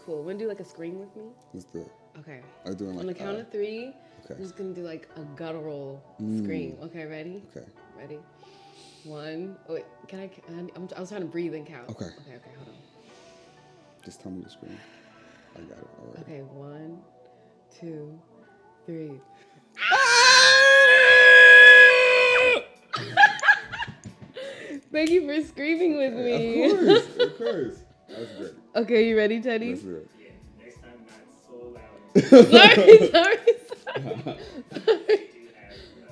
cool. Wanna do like a scream with me? Let's do it. Okay. I'm doing like on the count of 3. Okay. I'm just gonna do like a guttural scream. Okay, ready? Okay. Ready? 1. Oh, wait, can I? I was trying to breathe and count. Okay. Okay, hold on. Just tell me to scream. I got it. All right. Okay, 1, 2, 3. Thank you for screaming with me. Of course. That's great. Okay, you ready, Teddy? Let's do it. Yeah, next time not so loud. sorry.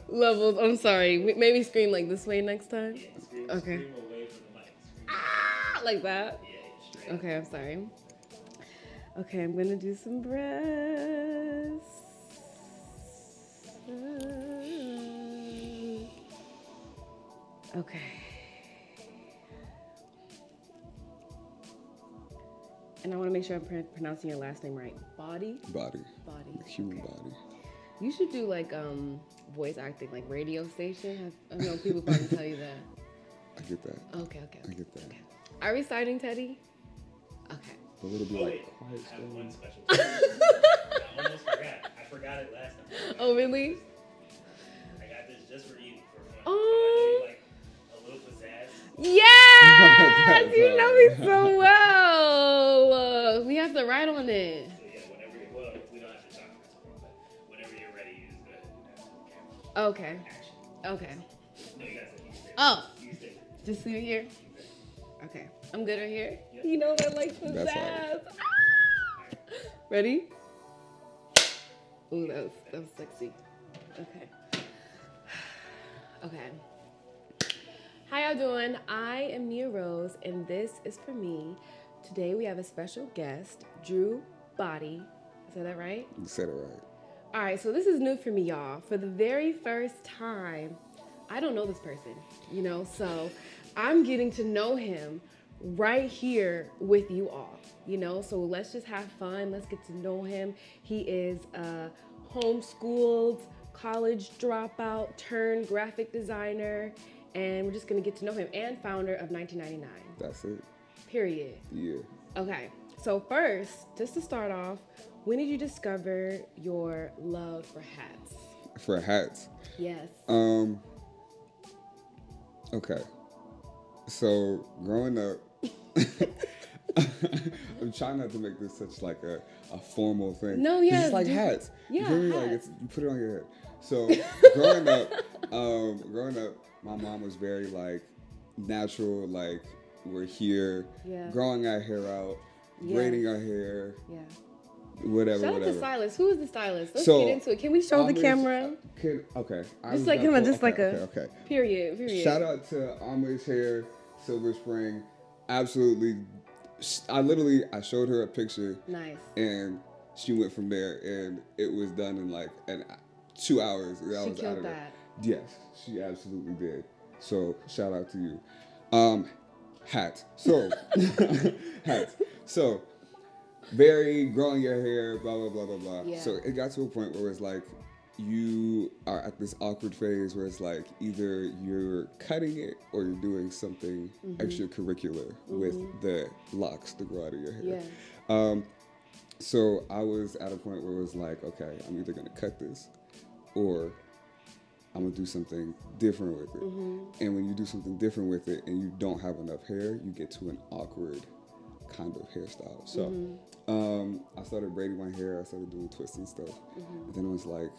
Levels, I'm sorry. Maybe scream like this way next time. Yeah, scream, Okay. scream away from the mic. Scream. Like that? Yeah, straight. Okay, I'm sorry. Okay, I'm gonna do some breaths. Okay. And I want to make sure I'm pronouncing your last name right. Boddie? Body. Body. The human body. You should do like voice acting, like radio station. I know people probably tell you that. I get that. Okay. I get that. Okay. Are we starting, Teddy? Okay. But it'll be Oh, like wait, quiet I have storm. one special thing. I almost forgot. I forgot it last time. Oh, really? I got this just for you for fun. Oh. I know you like a little pizzazz. Yes! You know me so well. We have to write on it. So yeah, whenever you, well, we don't have to talk about something, but whenever you're ready, you just go ahead and do that on camera. Okay. Action. Okay. No, you gotta say you stay. Oh, You stay. just leave it here. Okay. I'm good right here. Yep. You know that like That's pizzazz. Ah! Ready? Ooh, that was sexy. Okay. Okay. How y'all doing? I am Nia Rose, and this is for me. Today we have a special guest, Boddie. Is that right? You said it right. All right, so this is new for me, y'all. For the very first time, I don't know this person, so I'm getting to know him right here with you all, so let's just have fun. Let's get to know him. He is a homeschooled college dropout turned graphic designer, and we're just gonna get to know him, and founder of 1999. That's it. Period. Yeah. Okay, so first, just to start off, when did you discover your love for hats? For hats. Yes. Okay. So growing up, I'm trying not to make this such like a formal thing. No, 'Cause yeah, it's like dude. hats. Yeah, You feel me? Like hats. you put it on your head. So growing up, my mom was very like natural. Like we're here, Yeah. growing our hair out, Yeah. braiding our hair, Yeah. whatever. Shout out to stylist. Who is the stylist? Let's So, get into it. Can we show the camera? Okay. Just like him, Okay. Period. Shout out to Amish Hair, Silver Spring. Absolutely. I showed her a picture Nice. and she went from there and it was done in like 2 hours. And I She was out killed of there. that. Yes, she absolutely did. So shout out to you. Hats. So hats. So very growing your hair, blah blah blah blah blah. Yeah. So it got to a point where it's like you are at this awkward phase where it's like either you're cutting it or you're doing something extracurricular with the locks to grow out of your hair. Yeah. So I was at a point where it was like, okay, I'm either gonna cut this or I'm gonna do something different with it. And when you do something different with it and you don't have enough hair, you get to an awkward kind of hairstyle. So I started braiding my hair, I started doing twists and stuff. And then it was like,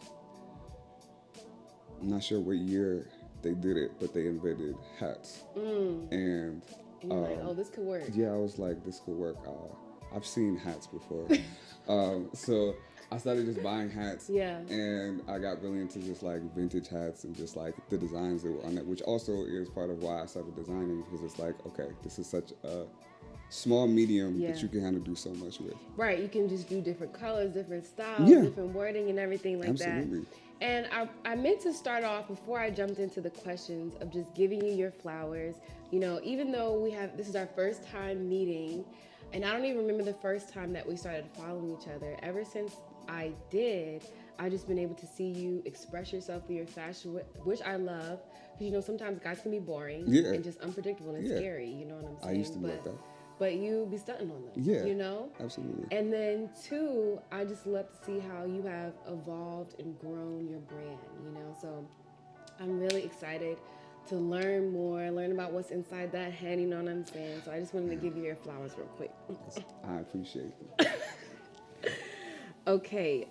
I'm not sure what year they did it, but they invented hats. And And you're like, oh, this could work. yeah, I was like, this could work. I've seen hats before. So I started just buying hats. Yeah. And I got really into just like vintage hats and just like the designs that were on it, which also is part of why I started designing, because it's like, okay, this is such a small medium that you can kind of do so much with. Right, you can just do different colors, different styles, Yeah. different wording and everything like Absolutely. that. And I meant to start off, before I jumped into the questions, of just giving you your flowers. Even though this is our first time meeting, and I don't even remember the first time that we started following each other. Ever since I did, I've just been able to see you express yourself through your fashion, which I love. Because sometimes guys can be boring Yeah. and just unpredictable and Yeah. scary. You know what I'm saying? I used to be like that. but you be stunting on them. Yeah. You know? Absolutely. And then 2, I just love to see how you have evolved and grown your brand, you know? So I'm really excited to learn more, learn about what's inside that head, you know what I'm saying? So I just wanted to give you your flowers real quick. I appreciate it. Okay,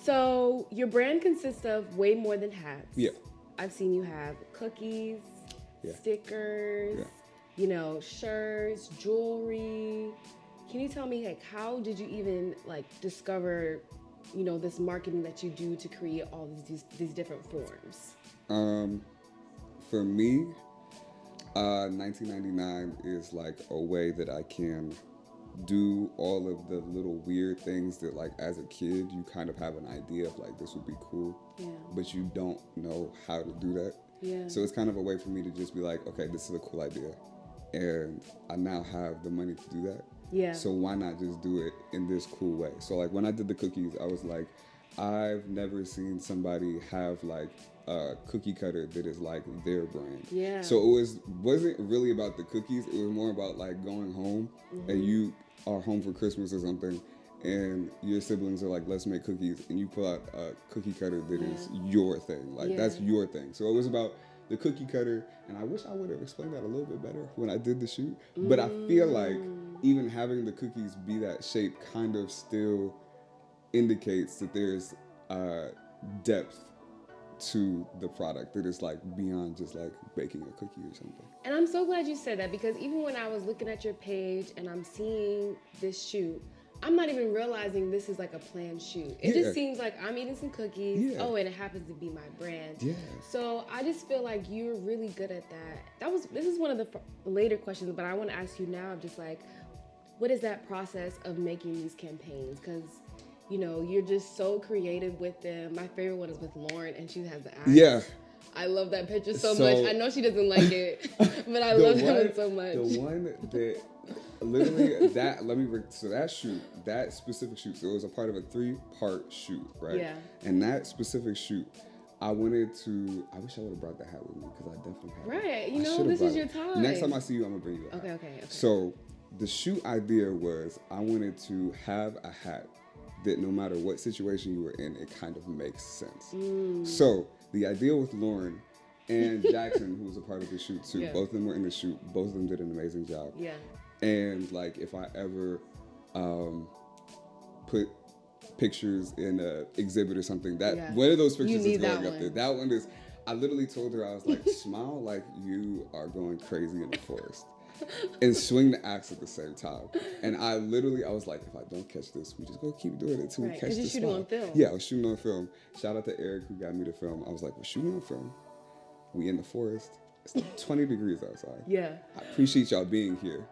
so your brand consists of way more than hats. Yeah. I've seen you have cookies, Yeah. stickers, Yeah. you know, shirts, jewelry. Can you tell me, like, how did you even, like, discover, you know, this marketing that you do to create all these different forms? For me, 1999 is like a way that I can do all of the little weird things that, like, as a kid you kind of have an idea of, like, this would be cool, but you don't know how to do that. So it's kind of a way for me to just be like, okay, this is a cool idea and I now have the money to do that. So why not just do it in this cool way? So, like, when I did the cookies, I was like, I've never seen somebody have, like, a cookie cutter that is like their brand. So it wasn't really about the cookies. It was more about, like, going home and you are home for Christmas or something and your siblings are like, let's make cookies, and you pull out a cookie cutter that is your thing. Like, that's your thing. So it was about the cookie cutter, and I wish I would have explained that a little bit better when I did the shoot. But I feel like even having the cookies be that shape kind of still indicates that there's depth to the product that is, like, beyond just, like, baking a cookie or something. And I'm so glad you said that, because even when I was looking at your page and I'm seeing this shoot, I'm not even realizing this is like a planned shoot. It just seems like I'm eating some cookies. Oh, and it happens to be my brand. So I just feel like you're really good at that. This is one of the later questions, but I want to ask you now, just like, what is that process of making these campaigns? Because, you know, you're just so creative with them. My favorite one is with Lauren, and she has the axe. I love that picture so much. I know she doesn't like it, but I love that one so much. The one that literally so that specific shoot, so it was a part of a 3-part shoot, right? And that specific shoot, I wish I would have brought that hat with me, because I definitely have it. Right, you know, this is your time. Next time I see you, I'm gonna bring you a hat. Okay. So the shoot idea was, I wanted to have a hat that no matter what situation you were in, it kind of makes sense. So the idea with Lauren and Jackson, who was a part of the shoot too, both of them were in the shoot, both of them did an amazing job. And, like, if I ever put pictures in an exhibit or something, that one of those pictures is going up there. That one is, I literally told her, I was like, smile like you are going crazy in the forest and swing the axe at the same time. And I was like, if I don't catch this, we just gonna keep doing it until we catch this. Shooting on film. Yeah, I was shooting on film. Shout out to Eric, who got me the film. I was like, we're shooting on film. We in the forest. It's 20 degrees outside. I appreciate y'all being here.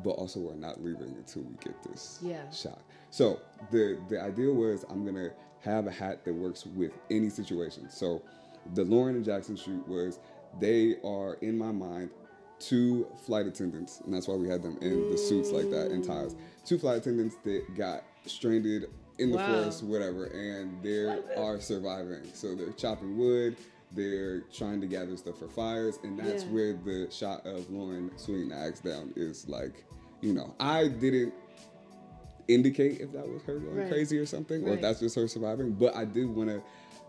But also, we're not leaving until we get this shot. So the idea was, I'm gonna have a hat that works with any situation. So the Lauren and Jackson shoot was, they are, in my mind, 2 flight attendants, and that's why we had them in the suits like that and ties. 2 flight attendants that got stranded in the forest, whatever, and they are surviving. So they're chopping wood, they're trying to gather stuff for fires, and that's where the shot of Lauren swinging the axe down is, like, you know, I didn't indicate if that was her going crazy or something, or if that's just her surviving, but I did want to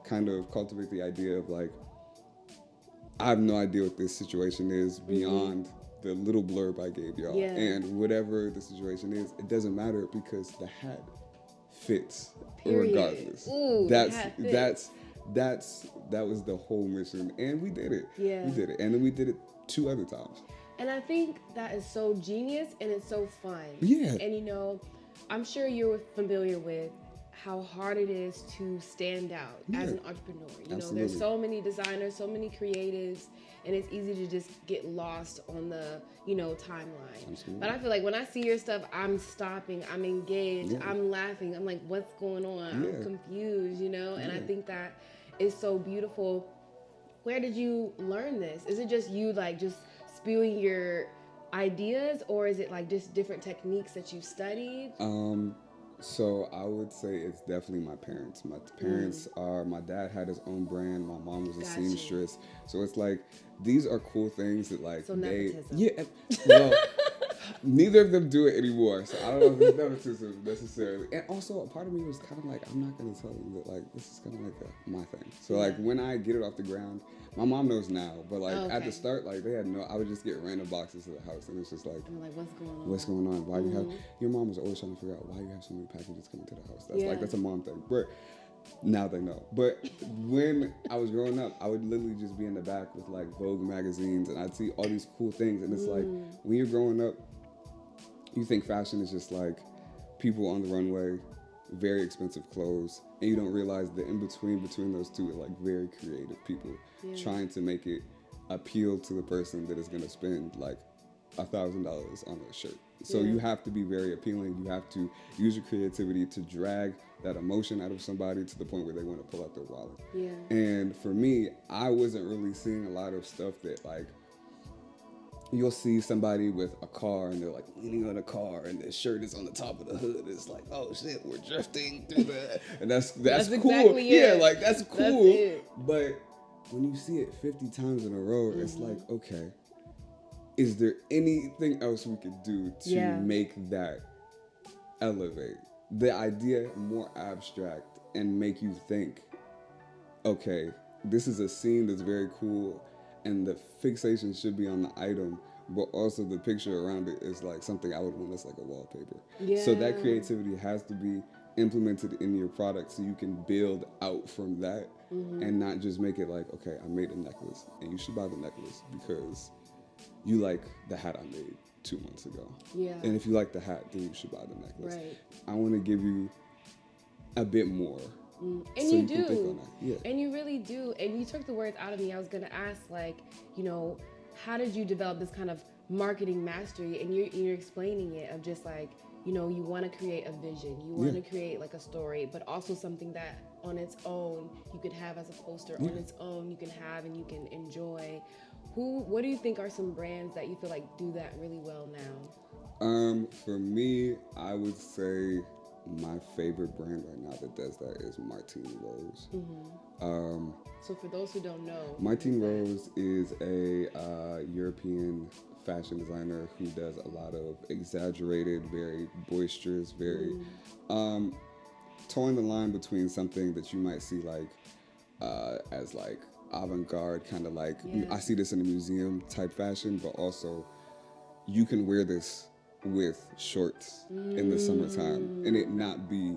kind of cultivate the idea of, like, I have no idea what this situation is beyond the little blurb I gave y'all. And whatever the situation is, it doesn't matter, because the hat fits regardless. That was the whole mission, and we did it. We did it, and then we did it 2 other times. And I think that is so genius, and it's so fun. And, you know, I'm sure you're familiar with how hard it is to stand out as an entrepreneur. You know, there's so many designers, so many creatives, and it's easy to just get lost on the, you know, timeline. But I feel like when I see your stuff, I'm stopping, I'm engaged, I'm laughing, I'm like, what's going on? I'm confused, you know? And I think that is so beautiful. Where did you learn this? Is it just you, like, just spewing your ideas, or is it, like, just different techniques that you studied? So I would say it's definitely my parents. My parents are. My dad had his own brand. My mom was a Got seamstress. So it's like these are cool things that like So they. nepotism. Yeah. Well, neither of them do it anymore. So I don't know if it's nepotism necessarily. And also, a part of me was kind of like, I'm not gonna tell them that like this is kind of like my thing. So like when I get it off the ground, my mom knows now. But like at the start, like they had no. I would just get random boxes to the house, and it's just like. I'm like, what's going on? What's going on? Why you have your mom was always trying to figure out why you have so many packages coming to the house. That's like that's a mom thing. But now they know. But when I was growing up, I would literally just be in the back with like Vogue magazines, and I'd see all these cool things. And it's like when you're growing up, you think fashion is just like people on the runway, very expensive clothes, and you don't realize that in between those two are like very creative people trying to make it appeal to the person that is going to spend like $1,000 on a shirt. So you have to be very appealing. You have to use your creativity to drag that emotion out of somebody to the point where they want to pull out their wallet. Yeah. And for me, I wasn't really seeing a lot of stuff that like you'll see somebody with a car and they're like leaning on a car and their shirt is on the top of the hood. It's like, oh shit, we're drifting through the and that's cool. Exactly yeah, it. like that's cool. That's it. But when you see it 50 times in a row, it's like, okay, is there anything else we could do to make that elevate the idea more abstract and make you think, okay, this is a scene that's very cool and the fixation should be on the item, but also the picture around it is like something I would want as like a wallpaper. Yeah. So that creativity has to be implemented in your product so you can build out from that and not just make it like, okay, I made a necklace and you should buy the necklace because you like the hat I made 2 months ago. Yeah. And if you like the hat, then you should buy the necklace. Right. I want to give you a bit more. And so you can think do. on that. Yeah. And you really do. And you took the words out of me. I was going to ask, like, you know, how did you develop this kind of marketing mastery? And you're explaining it of just like, you know, you want to create a vision. You want to create like a story, but also something that on its own you could have as a poster on its own you can have and you can enjoy. What do you think are some brands that you feel like do that really well now? For me, I would say my favorite brand right now that does that is Martine Rose. So for those who don't know, Martine Rose is a European fashion designer who does a lot of exaggerated, very boisterous, very towing the line between something that you might see like as like avant-garde, kind of like I see this in a museum type fashion, but also you can wear this with shorts in the summertime and it not be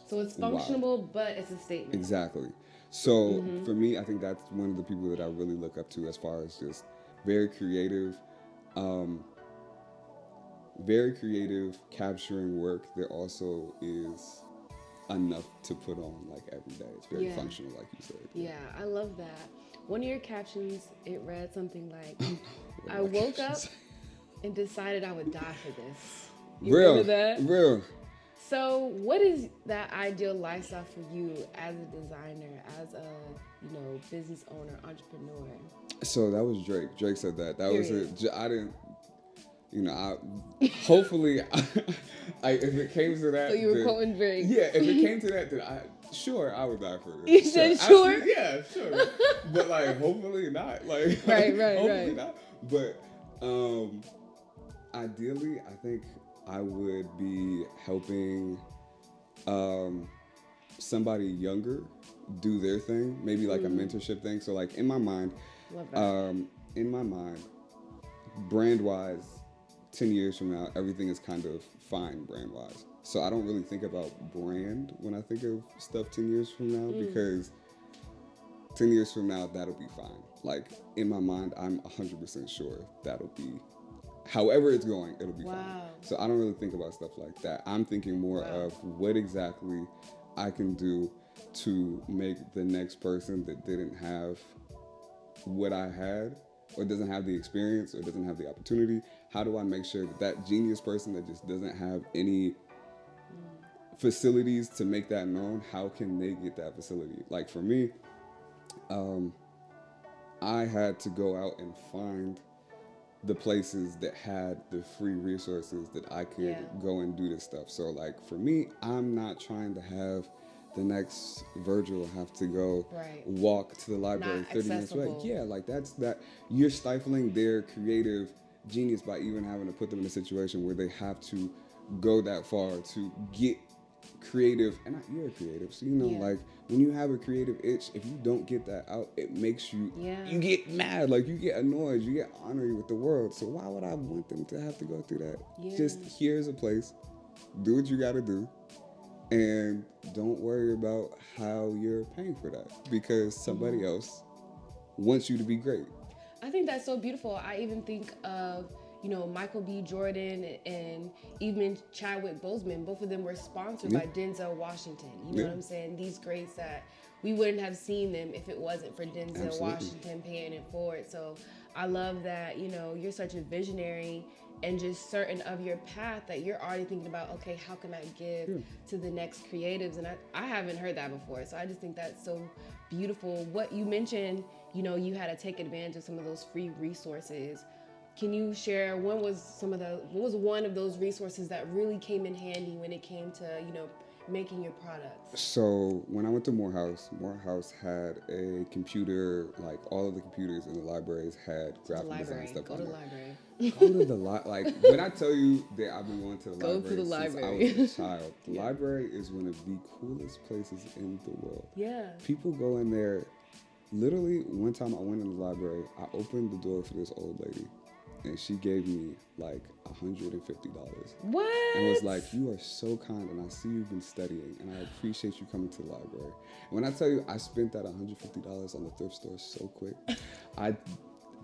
so it's functional, but it's a statement. Exactly. So for me, I think that's one of the people that I really look up to as far as just very creative capturing work that also is enough to put on like every day. It's very functional, like you said. Yeah, I love that. One of your captions, it read something like, I woke up and decided I would die for this. You remember that? Real. So what is that ideal lifestyle for you as a designer, as a, you know, business owner, entrepreneur? So that was Drake. Drake said that. That was it. I didn't, you know, hopefully, if it came to that. So you were quoting Drake. Yeah, if it came to that, then I would die for this. You said sure? Yeah, sure. But like, hopefully not. Like, right. hopefully not. But ideally, I think I would be helping somebody younger do their thing, maybe like a mentorship thing. So like in my mind, brand-wise, 10 years from now, everything is kind of fine brand-wise. So I don't really think about brand when I think of stuff 10 years from now because 10 years from now, that'll be fine. Like in my mind, I'm 100% sure that'll be, however it's going, it'll be fine. So I don't really think about stuff like that. I'm thinking more of what exactly I can do to make the next person that didn't have what I had or doesn't have the experience or doesn't have the opportunity, how do I make sure that that genius person that just doesn't have any facilities to make that known, how can they get that facility? Like for me, I had to go out and find the places that had the free resources that I could go and do this stuff. So like for me, I'm not trying to have the next Virgil have to go walk to the library Not 30 minutes away. accessible. Yeah, like you're stifling their creative genius by even having to put them in a situation where they have to go that far to get creative. And you're creative, so you know, like when you have a creative itch, if you don't get that out, it makes you you get mad, like you get annoyed, you get ornery with the world. So why would I want them to have to go through that? Just here's a place, do what you gotta do, and don't worry about how you're paying for that, because somebody else wants you to be great. I think that's so beautiful. I even think of, you know, Michael B. Jordan and even Chadwick Boseman. Both of them were sponsored by Denzel Washington. You know what I'm saying? These greats that we wouldn't have seen them if it wasn't for Denzel Washington paying it forward. So I love that, you know, you're such a visionary and just certain of your path that you're already thinking about, okay, how can I give to the next creatives? And I haven't heard that before. So I just think that's so beautiful. What you mentioned, you know, you had to take advantage of some of those free resources. Can you share what was one of those resources that really came in handy when it came to, you know, making your products? So when I went to Morehouse had a computer, like all of the computers in the libraries had graphic design stuff on it. Go to the library. Like when I tell you that I've been going to the library since I was a child, the library is one of the coolest places in the world. Yeah. People go in there. Literally, one time I went in the library, I opened the door for this old lady, and she gave me like $150. What? And was like, you are so kind, and I see you've been studying, and I appreciate you coming to the library. And when I tell you I spent that $150 on the thrift store so quick, I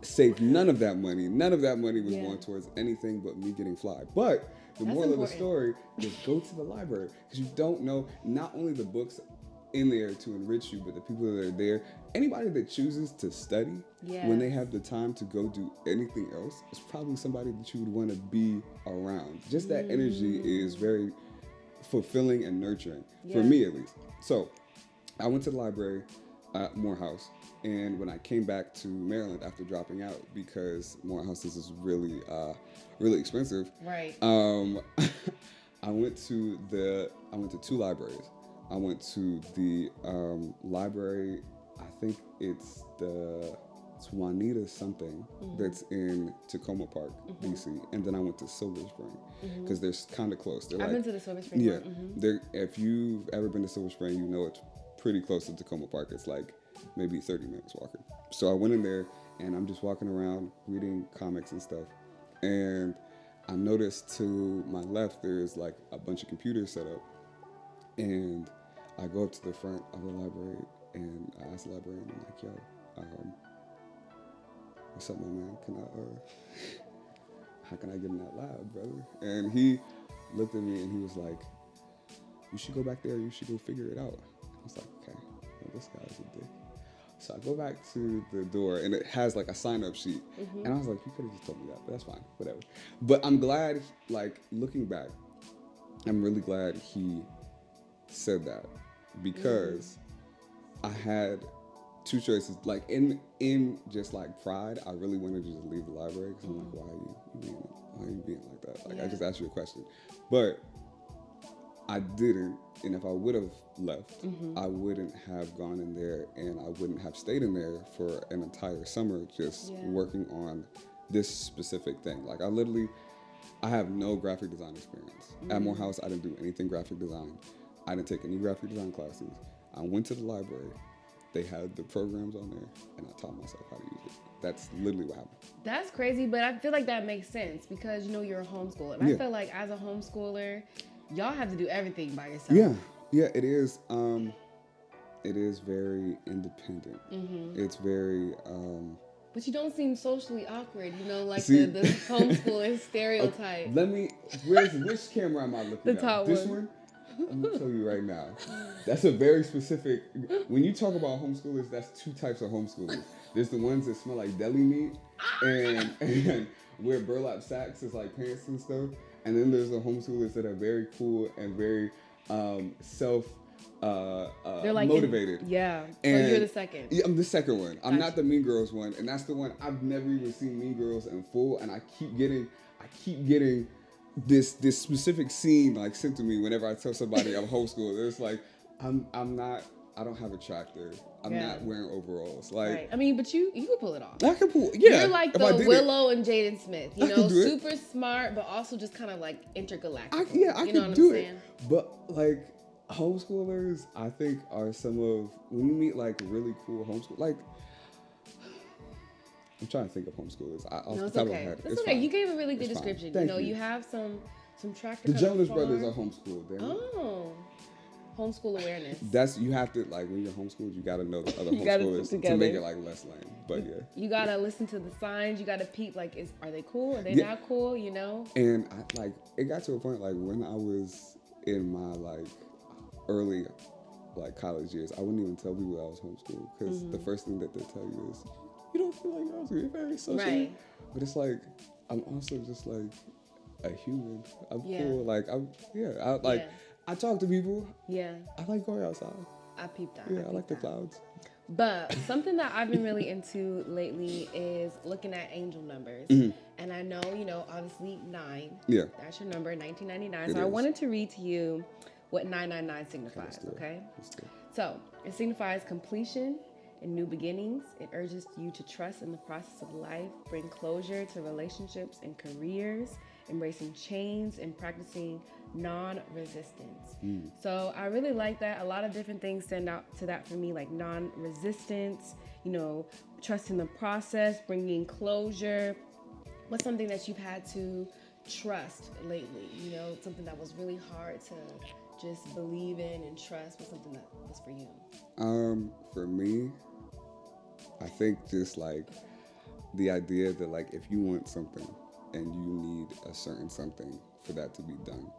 saved none of that money. None of that money was going towards anything but me getting fly. But the moral of the story is go to the library, because you don't know not only the books in there to enrich you, but the people that are there, anybody that chooses to study when they have the time to go do anything else is probably somebody that you would want to be around. Just that energy is very fulfilling and nurturing, for me at least. So I went to the library at Morehouse, and when I came back to Maryland after dropping out, because Morehouse is really expensive, right? I went to two libraries. I went to the library, I think it's Juanita something, that's in Tacoma Park, DC. And then I went to Silver Spring, because they're kind of close. I've been to the Silver Spring one. If you've ever been to Silver Spring, you know it's pretty close to Tacoma Park. It's like maybe 30 minutes walking. So I went in there, and I'm just walking around reading comics and stuff. And I noticed to my left, there's like a bunch of computers set up. And I go up to the front of the library, and I ask the librarian, I'm like, yo, what's up, my man? How can I get in that lab, brother? And he looked at me, and he was like, you should go back there, you should go figure it out. I was like, okay, well, this guy's a dick. So I go back to the door, and it has like a sign-up sheet. And I was like, you could have just told me that, but that's fine, whatever. But I'm glad, like, looking back, I'm really glad he said that, because I had two choices. Like in just like pride, I really wanted to just leave the library, because I'm like, why are you being like that? Like I just asked you a question, but I didn't. And if I would have left, I wouldn't have gone in there, and I wouldn't have stayed in there for an entire summer just working on this specific thing. Like I have no graphic design experience. At Morehouse, I didn't do anything graphic design. I didn't take any graphic design classes. I went to the library. They had the programs on there, and I taught myself how to use it. That's literally what happened. That's crazy, but I feel like that makes sense, because, you know, you're a homeschooler. And I feel like as a homeschooler, y'all have to do everything by yourself. Yeah, it is. It is very independent. It's very... But you don't seem socially awkward, you know, like the homeschooler stereotype. Which camera am I looking at? The top This one? I'm gonna tell you right now. That's a very specific. When you talk about homeschoolers, that's two types of homeschoolers. There's the ones that smell like deli meat and wear burlap sacks as like pants and stuff. And then there's the homeschoolers that are very cool and very They're like motivated. Yeah. So And you're the second. Yeah, I'm the second one. I'm Gotcha. not the Mean Girls one, and that's the one I've never even seen Mean Girls in full, and I keep getting this specific scene like sent to me whenever I tell somebody I'm homeschooled. It's like I don't have a tractor. I'm not wearing overalls. Like, right. I mean, but you can pull it off. I can pull. Yeah, You're like if I the did Willow and Jaden Smith. You I know, can do it. super smart, but also just kind of like intergalactic. I you know can what I'm do saying? it. But like homeschoolers, I think are some of when you meet like really cool homeschool like. I'm trying to think of homeschoolers. No, it's okay. It's okay. Fine. You gave a really good It's fine. description. Thank You have some tractor. The Jonas Brothers are homeschooled. Oh, homeschool awareness. That's you have to like when you're homeschooled, you got to know the other You gotta homeschoolers put to make together. it like less lame. But yeah, You gotta listen to the signs. You gotta peep. Like, are they cool? Are they Yeah. not cool? You know. and I like it got to a point like when I was in my like early like college years, I wouldn't even tell people I was homeschooled because the first thing that they tell you is you don't feel like you're homeschooled. You're very social. Right. But it's like I'm also just like a human. I'm Yeah. cool. Like I talk to people. Yeah. I like going outside. I peeped that. Yeah, I like the clouds. But something that I've been really into lately is looking at angel numbers. And I know, obviously 9. Yeah. That's your number, 1999. It So I is. wanted to read to you what 999 signifies, okay? Let's do it. So it signifies completion and new beginnings. It urges you to trust in the process of life, bring closure to relationships and careers, embracing change and practicing non-resistance. So I really like that. A lot of different things stand out to that for me, like non-resistance, trust in the process, bringing closure. What's something that you've had to trust lately? Something that was really hard to just believe in and trust. What's something that was for you? For me, I think just like the idea that like if you want something and you need a certain something for that to be done,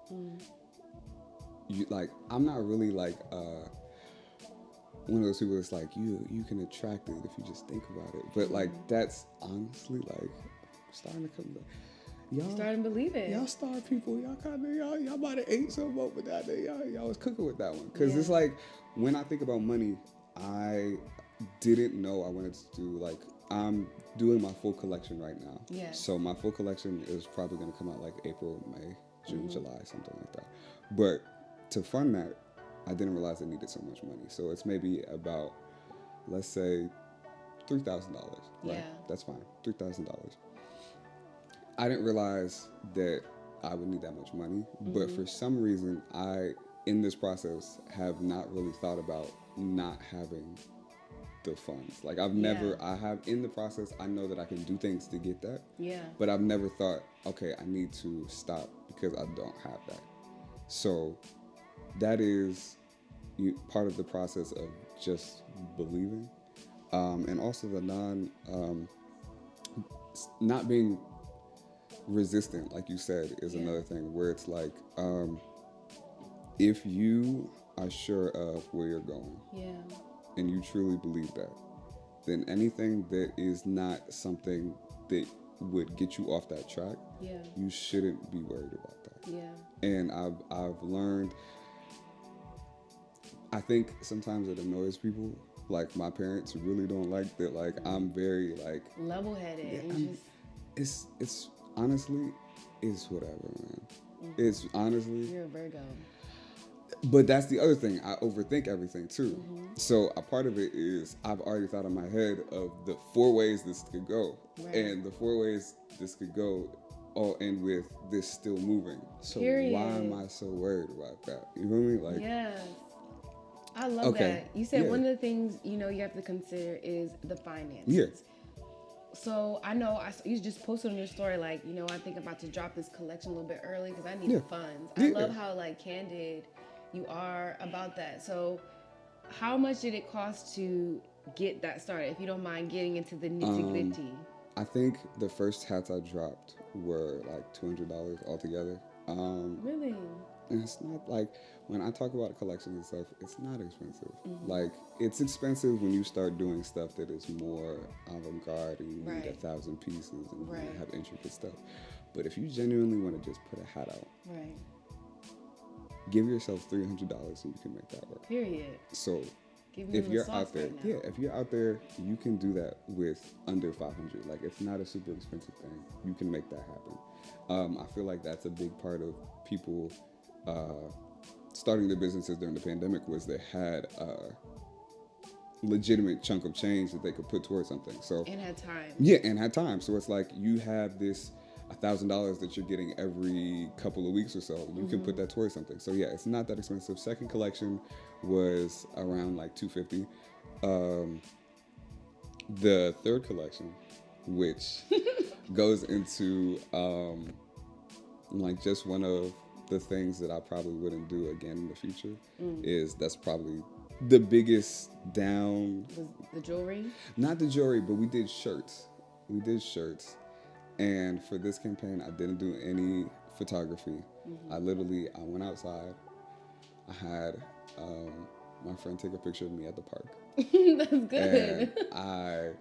you like I'm not really like one of those people that's like you can attract it if you just think about it. But like that's honestly like starting to come back. Y'all Starting to believe it. Y'all star people, y'all might have ate some up with that. Y'all was cooking with that one. Because it's like, when I think about money, I didn't know I wanted to do, like, I'm doing my full collection right now. Yeah. So my full collection is probably going to come out like April, May, June, July, something like that. But to fund that, I didn't realize I needed so much money. So it's maybe about, let's say, $3,000. Right? Yeah. That's fine. $3,000. I didn't realize that I would need that much money, but for some reason, I, in this process, have not really thought about not having the funds. Like I have in the process, I know that I can do things to get that. Yeah. But I've never thought, okay, I need to stop because I don't have that. So that is part of the process of just believing. And also the not being resistant, like you said, is another thing where it's like, if you are sure of where you're going and you truly believe that, then anything that is not something that would get you off that track, you shouldn't be worried about that. And I've learned, I think sometimes it annoys people, like my parents really don't like that, like I'm very like level-headed. it's honestly, it's whatever, man. It's honestly, You're a Virgo. but that's the other thing. I overthink everything too. So a part of it is I've already thought in my head of the 4 ways this could go, and the 4 ways this could go all end with this still moving. So why am I so worried about that? You know what I mean? Like, yes. I love that. You said one of the things, you have to consider is the finances. Yeah. So I know you just posted on your story, like, I think I'm about to drop this collection a little bit early because I need funds. I love how like candid you are about that. So how much did it cost to get that started? If you don't mind getting into the nitty-gritty. I think the first hats I dropped were like $200 altogether. Really? And it's not like, when I talk about collections and stuff, it's not expensive. Like, it's expensive when you start doing stuff that is more avant-garde and you need 1,000 pieces and you have intricate stuff. But if you genuinely want to just put a hat out, give yourself $300 and you can make that work. Period. So Give me if the you're sauce out there, right now. if you're out there, you can do that with under 500. Like, it's not a super expensive thing. You can make that happen. I feel like that's a big part of people starting their businesses during the pandemic was they had a legitimate chunk of change that they could put towards something. So And had time. yeah, and had time. So it's like you have this $1,000 that you're getting every couple of weeks or so. You can put that towards something. So yeah, it's not that expensive. Second collection was around like $250. The third collection, which goes into like just one of the things that I probably wouldn't do again in the future, is that's probably the biggest down. Was the jewelry? Not the jewelry, but we did shirts. And for this campaign, I didn't do any photography. I went outside. I had my friend take a picture of me at the park. That's good. And I,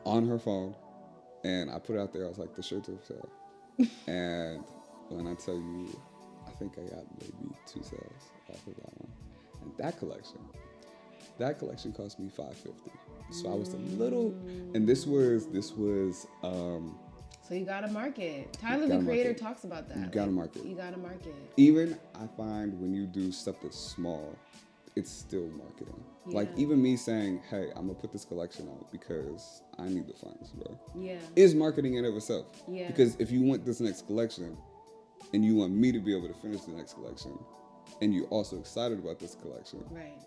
on her phone, and I put it out there. I was like, the shirts are for sale. And when I tell you, I think I got maybe 2 sales off of that one. And that collection cost me $550. So I was a little, and this was So you gotta market. Tyler, the creator, talks about that. You gotta market. You gotta market. Even I find when you do stuff that's small, it's still marketing. Yeah. Like even me saying, hey, I'm gonna put this collection out because I need the funds, bro. Yeah. Is marketing in and of itself. Yeah. Because if you want this next collection and you want me to be able to finish the next collection and you're also excited about this collection, Right.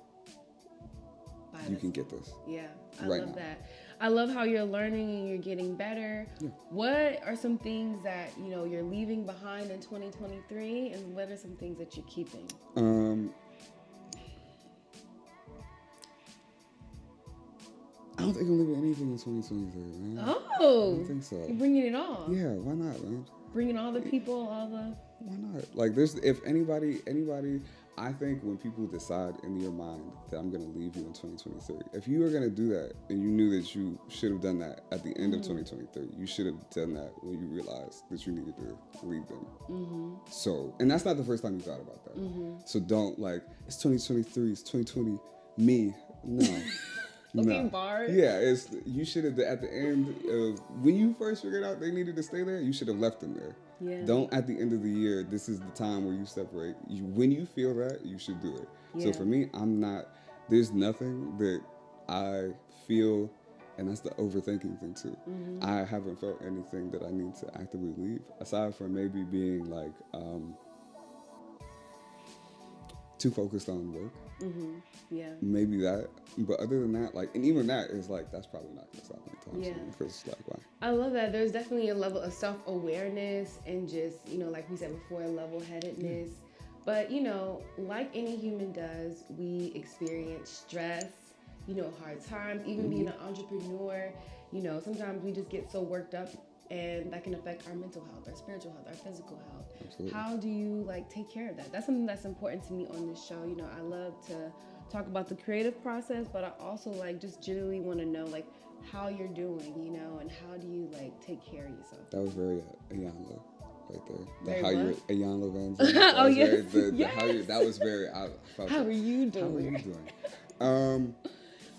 you can get this. Yeah, I right love now. that. I love how you're learning and you're getting better. Yeah. What are some things that you're leaving behind in 2023, and what are some things that you're keeping? I don't think I'm leaving anything in 2023, man. Oh, I don't think so. you're bringing it all. Yeah, why not, man? Bringing all the people, all the. Why not? Like, if anybody, I think when people decide in your mind that I'm going to leave you in 2023, if you are going to do that and you knew that you should have done that at the end of 2023, you should have done that when you realized that you needed to leave them. So, and that's not the first time you thought about that. So don't it's 2023, it's 2020, me. No. Okay, bars. Yeah, you should have, at the end of, when you first figured out they needed to stay there, you should have left them there. Yeah. Don't at the end of the year, this is the time where you separate. When you feel that, you should do it. Yeah. So for me, there's nothing that I feel, and that's the overthinking thing too. I haven't felt anything that I need to actively leave, aside from maybe being too focused on work. Yeah. Maybe that, but other than that, and even that is that's probably not gonna stop anytime soon. Because why? I love that. There's definitely a level of self-awareness and just, like we said before, level-headedness. But, like any human does, we experience stress, hard times, even being an entrepreneur. Sometimes we just get so worked up, and that can affect our mental health, our spiritual health, our physical health. Absolutely. How do you take care of that? That's something that's important to me on this show. I love to talk about the creative process, but I also just generally want to know how you're doing, and how do you take care of yourself? That was very Ayanla right there. Very how what? you're Ayanla Van Zandt. Oh, yes. That was very. I felt How are you doing?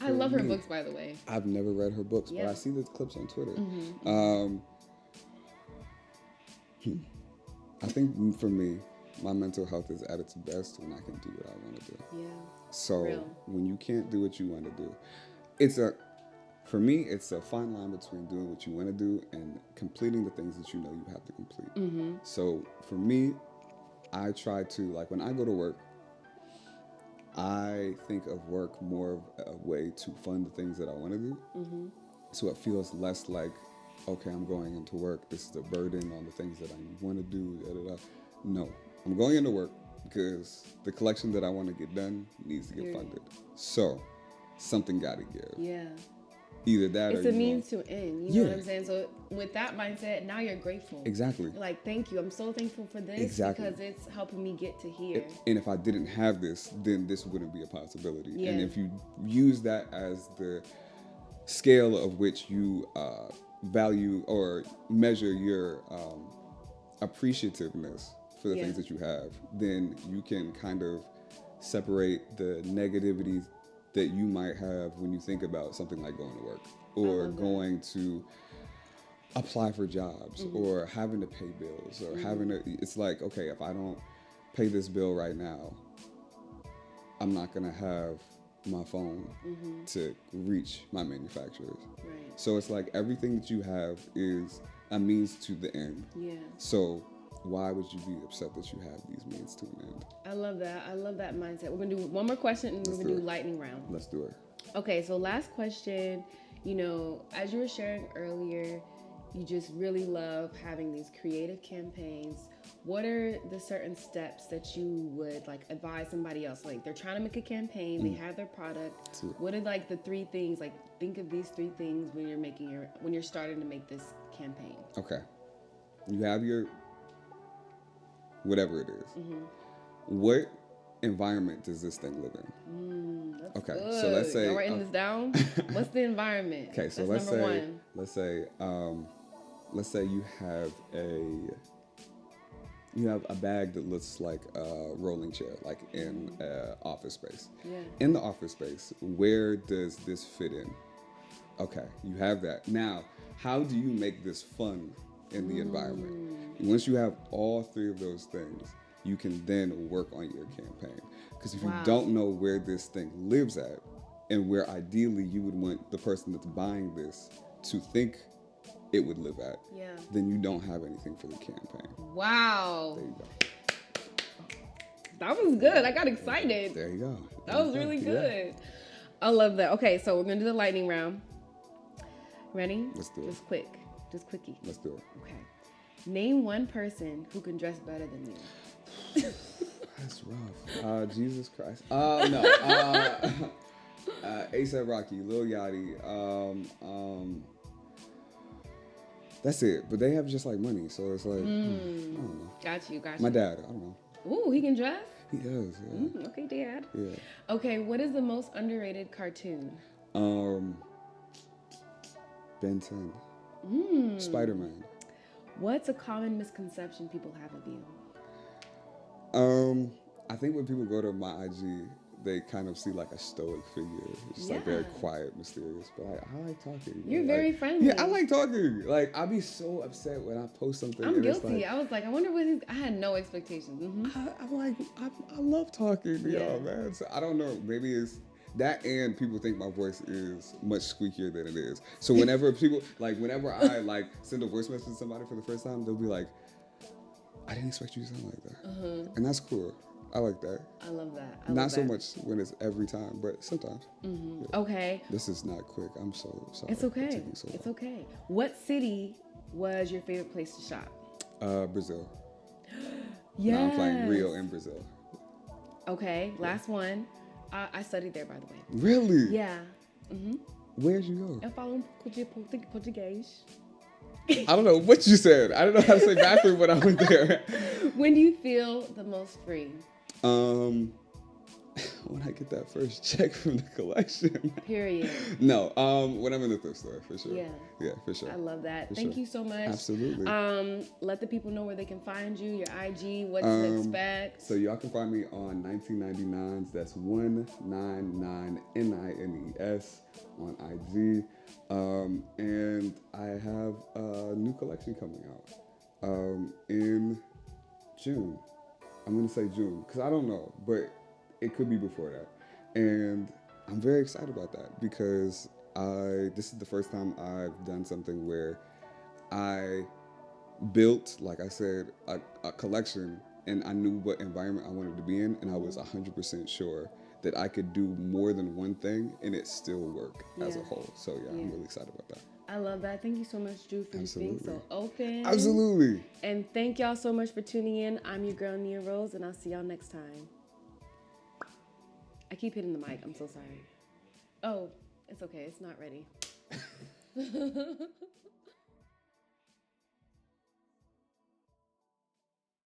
I love her books, by the way. I've never read her books, but I see the clips on Twitter. I think for me, my mental health is at its best when I can do what I want to do. Yeah. So Real. when you can't do what you want to do, for me, it's a fine line between doing what you want to do and completing the things that you know you have to complete. So for me, I try to, when I go to work, I think of work more of a way to fund the things that I want to do. So it feels less like, okay, I'm going into work, this is a burden on the things that I want to do, No, I'm going into work because the collection that I want to get done needs to get funded. So something got to give. Yeah. Either that It's or a means to end. You know what I'm saying? So with that mindset, now you're grateful. Exactly. Thank you. I'm so thankful for this because it's helping me get to here. And if I didn't have this, then this wouldn't be a possibility. Yeah. And if you use that as the scale of which you value or measure your appreciativeness for the Yeah. things that you have, then you can kind of separate the negativity that you might have when you think about something like going to work or love that. going to apply for jobs or having to pay bills or having to, it's like, okay, if I don't pay this bill right now, I'm not going to have my phone to reach my manufacturers. Right. So it's like everything that you have is a means to the end. Yeah. So why would you be upset that you have these means to an end? I love that. I love that mindset. We're going to do one more question and Let's we're going to do do it. lightning round. Let's do it. Okay, so last question. You know, as you were sharing earlier, you just really love having these creative campaigns. What are the certain steps that you would like advise somebody else? Like they're trying to make a campaign, they have their product. True. What are like the 3 things? Like think of these 3 things when you're starting to make this campaign. Okay. You have your, whatever it is. What environment does this thing live in? That's Okay, good. so let's say- Y'all writing this down. What's the environment? Okay, so That's number 1. let's say you have a bag that looks like a rolling chair, like in office space. Yeah. In the office space, where does this fit in? Okay, you have that. Now, how do you make this fun in the environment? Once you have all 3 of those things, you can then work on your campaign. Because if you don't know where this thing lives at, and where ideally you would want the person that's buying this to think it would live at, then you don't have anything for the campaign. Wow. There you go. That was good. I got excited. There you go. That was really good. I love that. Okay, so we're going to do the lightning round. Ready? Let's do it. Just quick. Just quickie. Let's do it. Okay. Name one person who can dress better than you. That's rough. Jesus Christ. No. A$AP Rocky, Lil Yachty. That's it. But they have just like money, so it's like, I don't know. Got you. My dad, I don't know. Ooh, he can dress? He does, yeah. Okay, Dad. Yeah. Okay, what is the most underrated cartoon? Ben 10. Spider-Man. What's a common misconception people have of you? I think when people go to my IG, they kind of see like a stoic figure, just like very quiet, mysterious. But I like talking. You're like, very friendly. Yeah, I like talking. Like I'll be so upset when I post something. I'm and it's guilty. like, I was like, I wonder what his. I had no expectations. I love talking to y'all, man. So I don't know. Maybe it's that, and people think my voice is much squeakier than it is. So whenever I like send a voice message to somebody for the first time, they'll be like, "I didn't expect you to sound like that," and that's cool. I like that. I love that. Not so much when it's every time, but sometimes. Yeah. Okay. This is not quick. I'm so sorry. It's for okay. taking so long. It's okay. What city was your favorite place to shop? Brazil. Yes. No, I'm playing Rio in Brazil. Okay. Last one. I studied there, by the way. Really? Yeah. Where'd you go? Eu falo português. I don't know what you said. I don't know how to say bathroom when I went there. When do you feel the most free? When I get that first check from the collection. Period. No, when I'm in the thrift store, for sure. Yeah. Yeah, for sure. I love that. For Thank sure. you so much. Absolutely. Let the people know where they can find you, your IG, what to expect. So y'all can find me on 1999s. That's 199NINES on IG. And I have a new collection coming out in June. I'm gonna say June because I don't know, but it could be before that. And I'm very excited about that because this is the first time I've done something where I built, like I said, a collection, and I knew what environment I wanted to be in, and I was 100% sure that I could do more than one thing and it still work as a whole. So yeah, I'm really excited about that. I love that. Thank you so much, Drew, for just being so open. Absolutely. And thank y'all so much for tuning in. I'm your girl, Nia Rose, and I'll see y'all next time. I keep hitting the mic. I'm so sorry. Oh, it's okay. It's not ready.